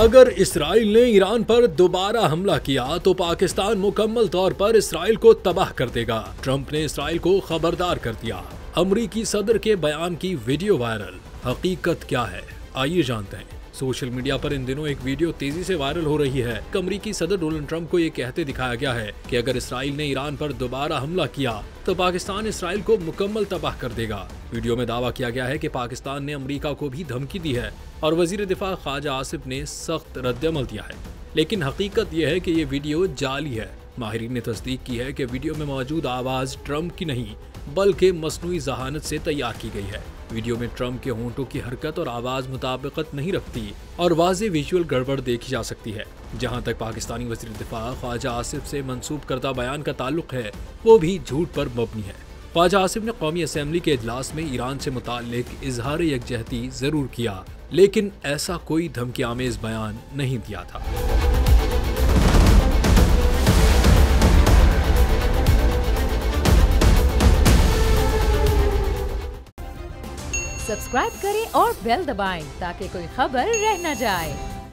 अगर इसराइल ने ईरान पर दोबारा हमला किया तो पाकिस्तान मुकम्मल तौर पर इसराइल को तबाह कर देगा। ट्रंप ने इसराइल को खबरदार कर दिया। अमरीकी सदर के बयान की वीडियो वायरल। हकीकत क्या है, आइए जानते हैं। सोशल मीडिया पर इन दिनों एक वीडियो तेजी से वायरल हो रही है। अमरीकी सदर डोनाल्ड ट्रंप को ये कहते दिखाया गया है कि अगर इसराइल ने ईरान पर दोबारा हमला किया तो पाकिस्तान इसराइल को मुकम्मल तबाह कर देगा। वीडियो में दावा किया गया है कि पाकिस्तान ने अमेरिका को भी धमकी दी है और वजीर दिफा ख्वाजा आसिफ ने सख्त रद्द-ए-अमल दिया है। लेकिन हकीकत यह है कि ये वीडियो जाली है। माहिरीन ने तस्दीक की है कि वीडियो में मौजूद आवाज ट्रंप की नहीं बल्कि मसनूई जहानत से तैयार की गई है। वीडियो में ट्रंप के होंठों की हरकत और आवाज मुताबिकत नहीं रखती और वाज़े विजुअल गड़बड़ देखी जा सकती है। जहां तक पाकिस्तानी वज़ीर दिफा ख्वाजा आसिफ से मंसूब करदा बयान का ताल्लुक है, वो भी झूठ पर मबनी है। ख्वाजा आसिफ ने कौमी असम्बली के इजलास में ईरान से मुताल्लिक इजहार यकजहती जरूर किया, लेकिन ऐसा कोई धमकी आमेज बयान नहीं दिया था। सब्सक्राइब करें और बेल दबाएं ताकि कोई खबर रह न जाए।